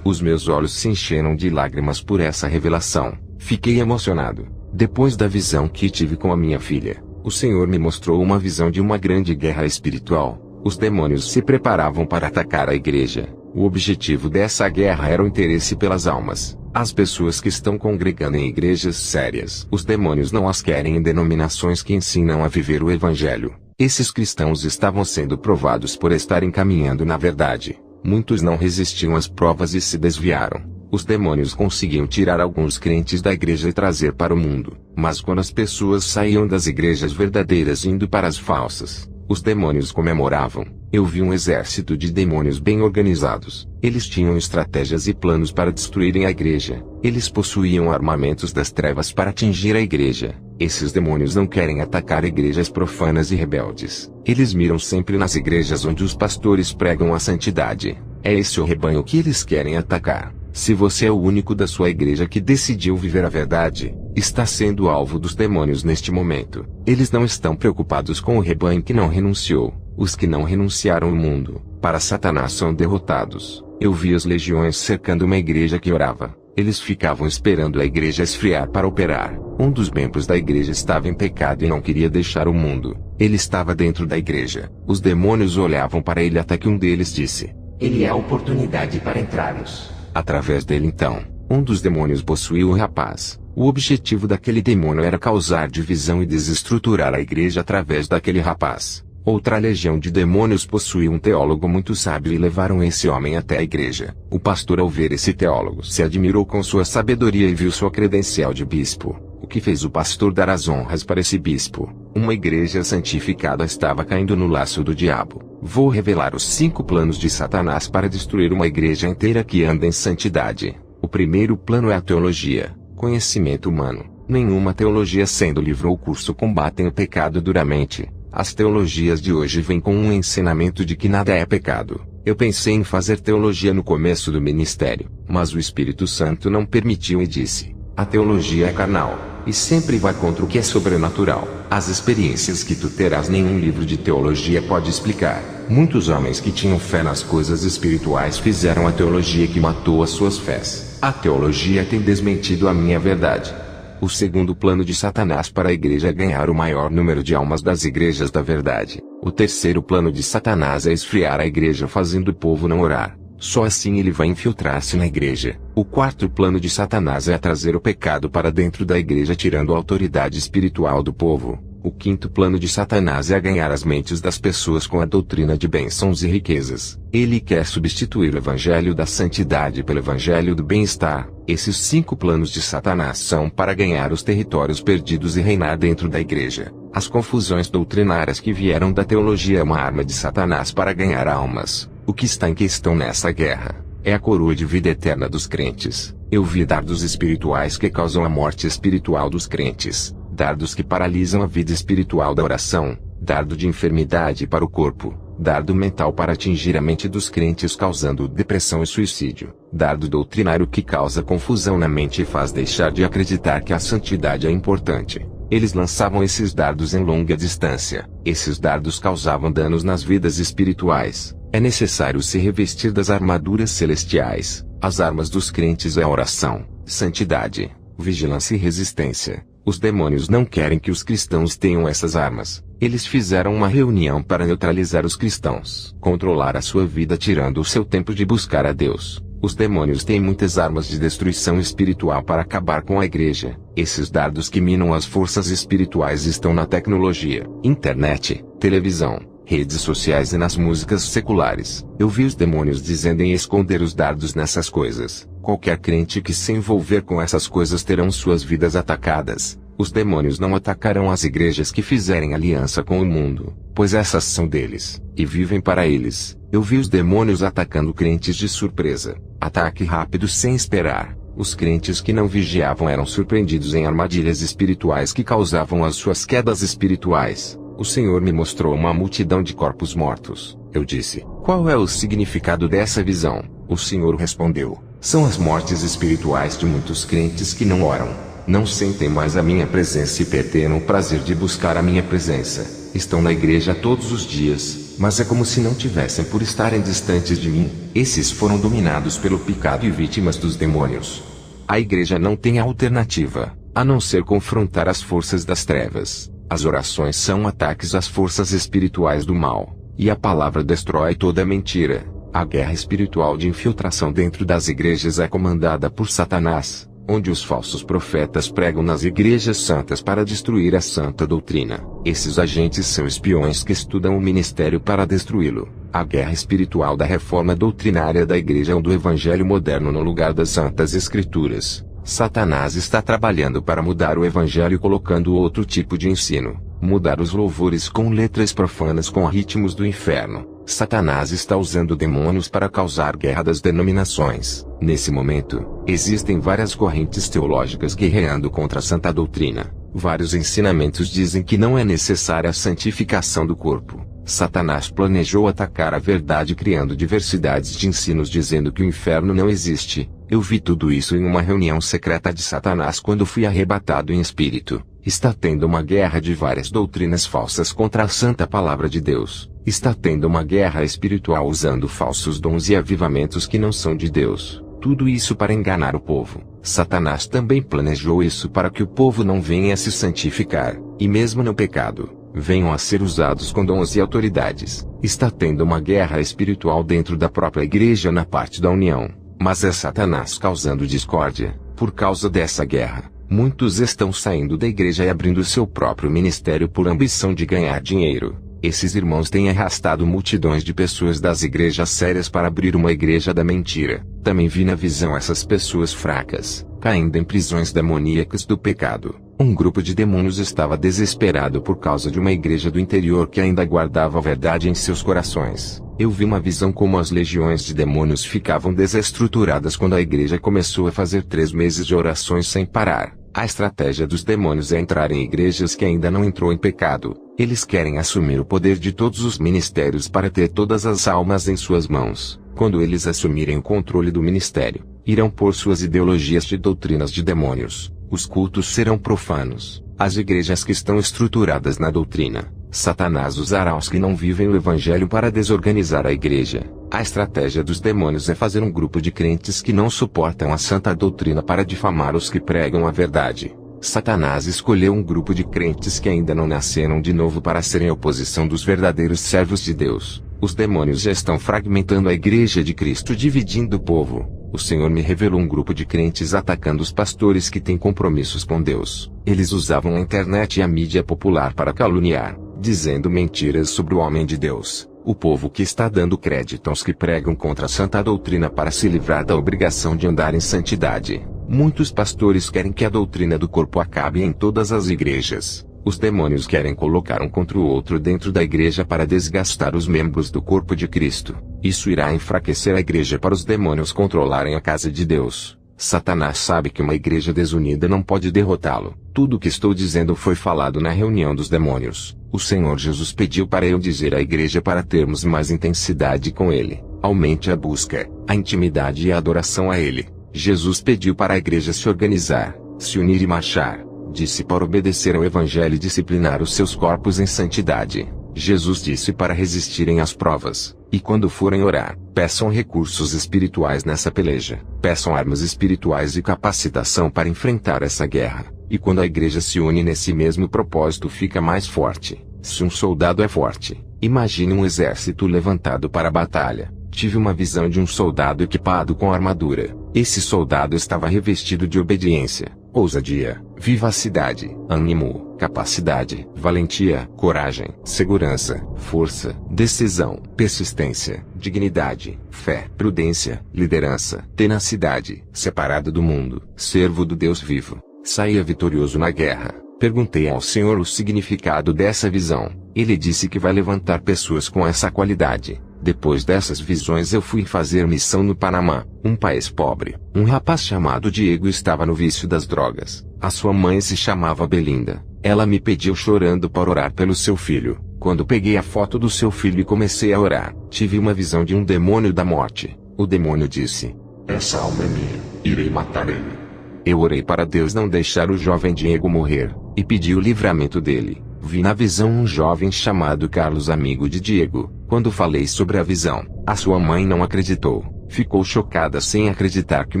Os meus olhos se encheram de lágrimas por essa revelação. Fiquei emocionado. Depois da visão que tive com a minha filha, o Senhor me mostrou uma visão de uma grande guerra espiritual. Os demônios se preparavam para atacar a igreja. O objetivo dessa guerra era o interesse pelas almas, as pessoas que estão congregando em igrejas sérias. Os demônios não as querem em denominações que ensinam a viver o evangelho. Esses cristãos estavam sendo provados por estarem caminhando na verdade. Muitos não resistiam às provas e se desviaram. Os demônios conseguiam tirar alguns crentes da igreja e trazer para o mundo. Mas quando as pessoas saíam das igrejas verdadeiras indo para as falsas, os demônios comemoravam. Eu vi um exército de demônios bem organizados. Eles tinham estratégias e planos para destruírem a igreja. Eles possuíam armamentos das trevas para atingir a igreja. Esses demônios não querem atacar igrejas profanas e rebeldes. Eles miram sempre nas igrejas onde os pastores pregam a santidade. É esse o rebanho que eles querem atacar. Se você é o único da sua igreja que decidiu viver a verdade, está sendo alvo dos demônios neste momento. Eles não estão preocupados com o rebanho que não renunciou. Os que não renunciaram ao mundo, para Satanás são derrotados. Eu vi as legiões cercando uma igreja que orava. Eles ficavam esperando a igreja esfriar para operar. Um dos membros da igreja estava em pecado e não queria deixar o mundo. Ele estava dentro da igreja. Os demônios olhavam para ele até que um deles disse: ele é a oportunidade para entrarmos. Através dele então, um dos demônios possuiu o rapaz. O objetivo daquele demônio era causar divisão e desestruturar a igreja através daquele rapaz. Outra legião de demônios possuía um teólogo muito sábio e levaram esse homem até a igreja. O pastor, ao ver esse teólogo, se admirou com sua sabedoria e viu sua credencial de bispo, o que fez o pastor dar as honras para esse bispo. Uma igreja santificada estava caindo no laço do diabo. Vou revelar os 5 planos de Satanás para destruir uma igreja inteira que anda em santidade. O primeiro plano é a teologia, conhecimento humano. Nenhuma teologia sendo livro ou curso combatem o pecado duramente. As teologias de hoje vêm com um ensinamento de que nada é pecado. Eu pensei em fazer teologia no começo do ministério, mas o Espírito Santo não permitiu e disse: a teologia é carnal, e sempre vai contra o que é sobrenatural. As experiências que tu terás nenhum livro de teologia pode explicar. Muitos homens que tinham fé nas coisas espirituais fizeram a teologia que matou as suas fés. A teologia tem desmentido a minha verdade. O segundo plano de Satanás para a igreja é ganhar o maior número de almas das igrejas da verdade. O terceiro plano de Satanás é esfriar a igreja fazendo o povo não orar. Só assim ele vai infiltrar-se na igreja. O quarto plano de Satanás é trazer o pecado para dentro da igreja tirando a autoridade espiritual do povo. O quinto plano de Satanás é ganhar as mentes das pessoas com a doutrina de bênçãos e riquezas. Ele quer substituir o evangelho da santidade pelo evangelho do bem-estar. Esses 5 planos de Satanás são para ganhar os territórios perdidos e reinar dentro da igreja. As confusões doutrinárias que vieram da teologia é uma arma de Satanás para ganhar almas. O que está em questão nessa guerra é a coroa de vida eterna dos crentes. Eu vi dardos espirituais que causam a morte espiritual dos crentes. Dardos que paralisam a vida espiritual da oração, dardo de enfermidade para o corpo, dardo mental para atingir a mente dos crentes causando depressão e suicídio, dardo doutrinário que causa confusão na mente e faz deixar de acreditar que a santidade é importante. Eles lançavam esses dardos em longa distância. Esses dardos causavam danos nas vidas espirituais. É necessário se revestir das armaduras celestiais. As armas dos crentes é a oração, santidade, vigilância e resistência. Os demônios não querem que os cristãos tenham essas armas. Eles fizeram uma reunião para neutralizar os cristãos, controlar a sua vida tirando o seu tempo de buscar a Deus. Os demônios têm muitas armas de destruição espiritual para acabar com a igreja. Esses dardos que minam as forças espirituais estão na tecnologia, internet, televisão, redes sociais e nas músicas seculares. Eu vi os demônios dizendo em esconder os dardos nessas coisas. Qualquer crente que se envolver com essas coisas terão suas vidas atacadas. Os demônios não atacarão as igrejas que fizerem aliança com o mundo, pois essas são deles, e vivem para eles. Eu vi os demônios atacando crentes de surpresa. Ataque rápido sem esperar. Os crentes que não vigiavam eram surpreendidos em armadilhas espirituais que causavam as suas quedas espirituais. O Senhor me mostrou uma multidão de corpos mortos. Eu disse: qual é o significado dessa visão? O Senhor respondeu: são as mortes espirituais de muitos crentes que não oram, não sentem mais a minha presença e perderam o prazer de buscar a minha presença. Estão na igreja todos os dias, mas é como se não tivessem por estarem distantes de mim. Esses foram dominados pelo pecado e vítimas dos demônios. A igreja não tem alternativa, a não ser confrontar as forças das trevas. As orações são ataques às forças espirituais do mal, e a palavra destrói toda mentira. A guerra espiritual de infiltração dentro das igrejas é comandada por Satanás, onde os falsos profetas pregam nas igrejas santas para destruir a santa doutrina. Esses agentes são espiões que estudam o ministério para destruí-lo. A guerra espiritual da reforma doutrinária da igreja ou do evangelho moderno no lugar das santas escrituras. Satanás está trabalhando para mudar o evangelho colocando outro tipo de ensino, mudar os louvores com letras profanas com ritmos do inferno. Satanás está usando demônios para causar guerra das denominações. Nesse momento, existem várias correntes teológicas guerreando contra a santa doutrina. Vários ensinamentos dizem que não é necessária a santificação do corpo. Satanás planejou atacar a verdade criando diversidades de ensinos dizendo que o inferno não existe. Eu vi tudo isso em uma reunião secreta de Satanás quando fui arrebatado em espírito. Está tendo uma guerra de várias doutrinas falsas contra a santa palavra de Deus. Está tendo uma guerra espiritual usando falsos dons e avivamentos que não são de Deus. Tudo isso para enganar o povo. Satanás também planejou isso para que o povo não venha a se santificar, e mesmo no pecado, venham a ser usados com dons e autoridades. Está tendo uma guerra espiritual dentro da própria igreja na parte da união, mas é Satanás causando discórdia. Por causa dessa guerra, muitos estão saindo da igreja e abrindo seu próprio ministério por ambição de ganhar dinheiro. Esses irmãos têm arrastado multidões de pessoas das igrejas sérias para abrir uma igreja da mentira. Também vi na visão essas pessoas fracas, caindo em prisões demoníacas do pecado. Um grupo de demônios estava desesperado por causa de uma igreja do interior que ainda guardava a verdade em seus corações. Eu vi uma visão como as legiões de demônios ficavam desestruturadas quando a igreja começou a fazer 3 meses de orações sem parar. A estratégia dos demônios é entrar em igrejas que ainda não entrou em pecado. Eles querem assumir o poder de todos os ministérios para ter todas as almas em suas mãos. Quando eles assumirem o controle do ministério, irão pôr suas ideologias de doutrinas de demônios. Os cultos serão profanos. As igrejas que estão estruturadas na doutrina, Satanás usará os que não vivem o evangelho para desorganizar a igreja. A estratégia dos demônios é fazer um grupo de crentes que não suportam a santa doutrina para difamar os que pregam a verdade. Satanás escolheu um grupo de crentes que ainda não nasceram de novo para serem a oposição dos verdadeiros servos de Deus. Os demônios já estão fragmentando a igreja de Cristo, dividindo o povo. O Senhor me revelou um grupo de crentes atacando os pastores que têm compromissos com Deus. Eles usavam a internet e a mídia popular para caluniar, dizendo mentiras sobre o homem de Deus. O povo que está dando crédito aos que pregam contra a santa doutrina para se livrar da obrigação de andar em santidade. Muitos pastores querem que a doutrina do corpo acabe em todas as igrejas. Os demônios querem colocar um contra o outro dentro da igreja para desgastar os membros do corpo de Cristo. Isso irá enfraquecer a igreja para os demônios controlarem a casa de Deus. Satanás sabe que uma igreja desunida não pode derrotá-lo. Tudo o que estou dizendo foi falado na reunião dos demônios. O Senhor Jesus pediu para eu dizer à igreja para termos mais intensidade com Ele. Aumente a busca, a intimidade e a adoração a Ele. Jesus pediu para a igreja se organizar, se unir e marchar. Disse para obedecer ao Evangelho e disciplinar os seus corpos em santidade. Jesus disse para resistirem às provas, e quando forem orar, peçam recursos espirituais nessa peleja. Peçam armas espirituais e capacitação para enfrentar essa guerra. E quando a igreja se une nesse mesmo propósito, fica mais forte. Se um soldado é forte, imagine um exército levantado para a batalha. Tive uma visão de um soldado equipado com armadura. Esse soldado estava revestido de obediência, ousadia, vivacidade, ânimo, capacidade, valentia, coragem, segurança, força, decisão, persistência, dignidade, fé, prudência, liderança, tenacidade, separado do mundo, servo do Deus vivo. Saía vitorioso na guerra. Perguntei ao Senhor o significado dessa visão. Ele disse que vai levantar pessoas com essa qualidade. Depois dessas visões eu fui fazer missão no Panamá, um país pobre. Um rapaz chamado Diego estava no vício das drogas. A sua mãe se chamava Belinda. Ela me pediu chorando para orar pelo seu filho. Quando peguei a foto do seu filho e comecei a orar, tive uma visão de um demônio da morte. O demônio disse: essa alma é minha, irei matar ele. Eu orei para Deus não deixar o jovem Diego morrer, e pedi o livramento dele. Vi na visão um jovem chamado Carlos, amigo de Diego. Quando falei sobre a visão, a sua mãe não acreditou. Ficou chocada sem acreditar que o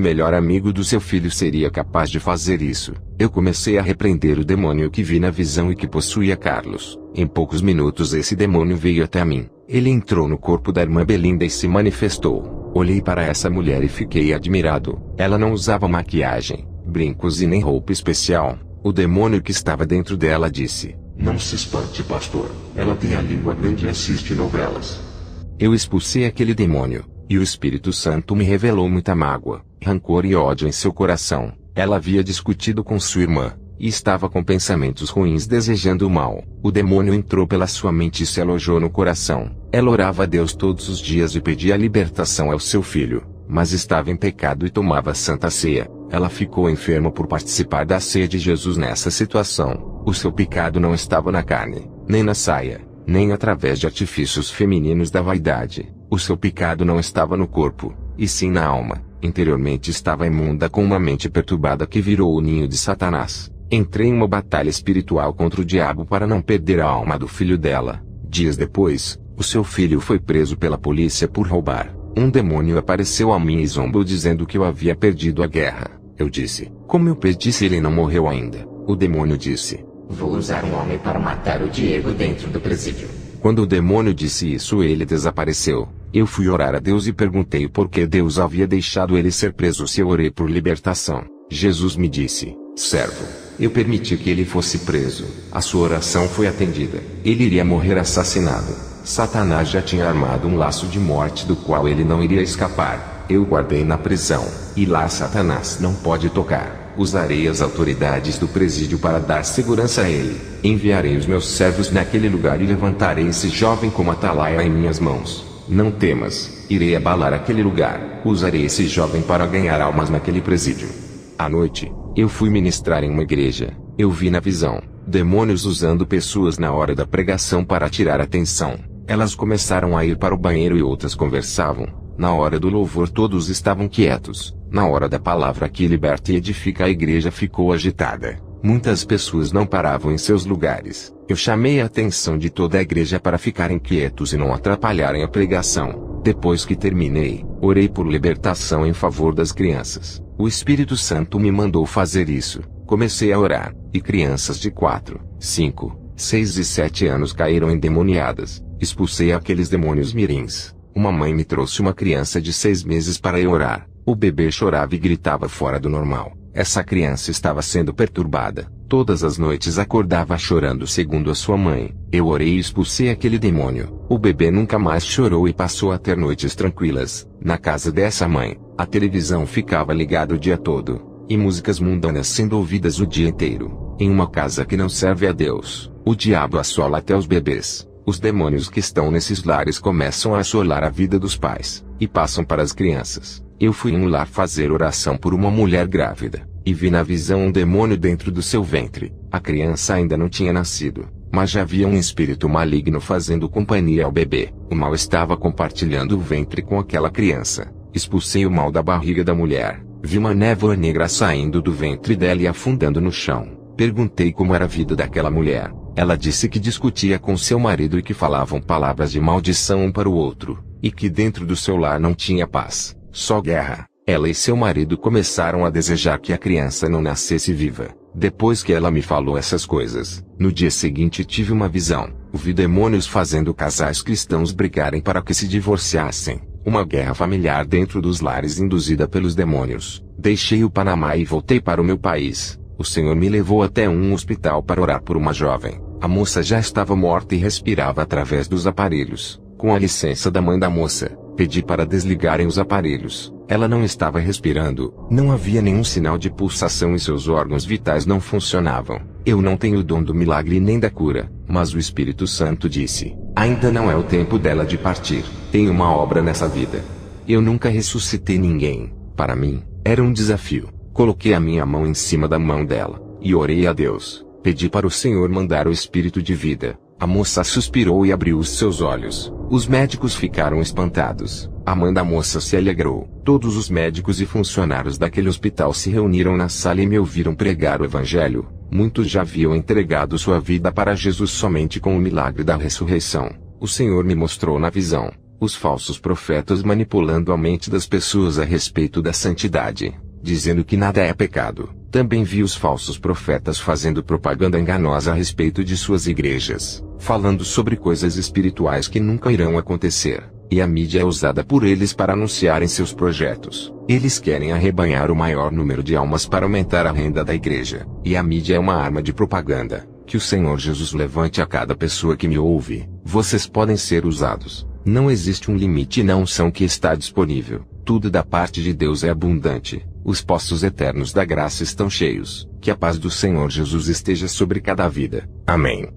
melhor amigo do seu filho seria capaz de fazer isso. Eu comecei a repreender o demônio que vi na visão e que possuía Carlos. Em poucos minutos esse demônio veio até mim. Ele entrou no corpo da irmã Belinda e se manifestou. Olhei para essa mulher e fiquei admirado. Ela não usava maquiagem, brincos e nem roupa especial. O demônio que estava dentro dela disse: não se espante, pastor. Ela tem a língua grande e assiste novelas. Eu expulsei aquele demônio, e o Espírito Santo me revelou muita mágoa, rancor e ódio em seu coração. Ela havia discutido com sua irmã, e estava com pensamentos ruins desejando o mal. O demônio entrou pela sua mente e se alojou no coração. Ela orava a Deus todos os dias e pedia a libertação ao seu filho, mas estava em pecado e tomava a Santa Ceia. Ela ficou enferma por participar da ceia de Jesus nessa situação. O seu pecado não estava na carne, nem na saia, nem através de artifícios femininos da vaidade. O seu pecado não estava no corpo, e sim na alma. Interiormente estava imunda com uma mente perturbada que virou o ninho de Satanás. Entrei em uma batalha espiritual contra o diabo para não perder a alma do filho dela. Dias depois, o seu filho foi preso pela polícia por roubar. Um demônio apareceu a mim e zombou dizendo que eu havia perdido a guerra. Eu disse: como eu perdi se ele não morreu ainda? O demônio disse: vou usar um homem para matar o Diego dentro do presídio. Quando o demônio disse isso, ele desapareceu. Eu fui orar a Deus e perguntei por que Deus havia deixado ele ser preso se eu orei por libertação. Jesus me disse: servo, eu permiti que ele fosse preso. A sua oração foi atendida. Ele iria morrer assassinado. Satanás já tinha armado um laço de morte do qual ele não iria escapar. Eu guardei na prisão, e lá Satanás não pode tocar. Usarei as autoridades do presídio para dar segurança a ele. Enviarei os meus servos naquele lugar e levantarei esse jovem como atalaia em minhas mãos. Não temas, irei abalar aquele lugar. Usarei esse jovem para ganhar almas naquele presídio. À noite, eu fui ministrar em uma igreja. Eu vi na visão demônios usando pessoas na hora da pregação para tirar a atenção. Elas começaram a ir para o banheiro e outras conversavam. Na hora do louvor todos estavam quietos. Na hora da palavra que liberta e edifica a igreja ficou agitada. Muitas pessoas não paravam em seus lugares. Eu chamei a atenção de toda a igreja para ficarem quietos e não atrapalharem a pregação. Depois que terminei, orei por libertação em favor das crianças. O Espírito Santo me mandou fazer isso. Comecei a orar, e crianças de 4, 5, 6 e 7 anos caíram endemoniadas. Expulsei aqueles demônios mirins. Uma mãe me trouxe uma criança de 6 meses para eu orar. O bebê chorava e gritava fora do normal. Essa criança estava sendo perturbada. Todas as noites acordava chorando segundo a sua mãe. Eu orei e expulsei aquele demônio. O bebê nunca mais chorou e passou a ter noites tranquilas. Na casa dessa mãe, a televisão ficava ligada o dia todo, e músicas mundanas sendo ouvidas o dia inteiro. Em uma casa que não serve a Deus, o diabo assola até os bebês. Os demônios que estão nesses lares começam a assolar a vida dos pais, e passam para as crianças. Eu fui em um lar fazer oração por uma mulher grávida, e vi na visão um demônio dentro do seu ventre. A criança ainda não tinha nascido, mas já havia um espírito maligno fazendo companhia ao bebê. O mal estava compartilhando o ventre com aquela criança. Expulsei o mal da barriga da mulher. Vi uma névoa negra saindo do ventre dela e afundando no chão. Perguntei como era a vida daquela mulher. Ela disse que discutia com seu marido e que falavam palavras de maldição um para o outro, e que dentro do seu lar não tinha paz, só guerra. Ela e seu marido começaram a desejar que a criança não nascesse viva. Depois que ela me falou essas coisas, no dia seguinte tive uma visão. Vi demônios fazendo casais cristãos brigarem para que se divorciassem. Uma guerra familiar dentro dos lares induzida pelos demônios. Deixei o Panamá e voltei para o meu país. O Senhor me levou até um hospital para orar por uma jovem. A moça já estava morta e respirava através dos aparelhos. Com a licença da mãe da moça, pedi para desligarem os aparelhos. Ela não estava respirando, não havia nenhum sinal de pulsação e seus órgãos vitais não funcionavam. Eu não tenho o dom do milagre nem da cura, mas o Espírito Santo disse: ainda não é o tempo dela de partir. Tenho uma obra nessa vida. Eu nunca ressuscitei ninguém. Para mim, era um desafio. Coloquei a minha mão em cima da mão dela, e orei a Deus. Pedi para o Senhor mandar o espírito de vida. A moça suspirou e abriu os seus olhos. Os médicos ficaram espantados. A mãe da moça se alegrou. Todos os médicos e funcionários daquele hospital se reuniram na sala e me ouviram pregar o evangelho. Muitos já haviam entregado sua vida para Jesus somente com o milagre da ressurreição. O Senhor me mostrou na visão os falsos profetas manipulando a mente das pessoas a respeito da santidade, dizendo que nada é pecado. Também vi os falsos profetas fazendo propaganda enganosa a respeito de suas igrejas, falando sobre coisas espirituais que nunca irão acontecer, e a mídia é usada por eles para anunciarem seus projetos. Eles querem arrebanhar o maior número de almas para aumentar a renda da igreja, e a mídia é uma arma de propaganda. Que o Senhor Jesus levante a cada pessoa que me ouve. Vocês podem ser usados. Não existe um limite na unção que está disponível. Tudo da parte de Deus é abundante. Os poços eternos da graça estão cheios. Que a paz do Senhor Jesus esteja sobre cada vida. Amém.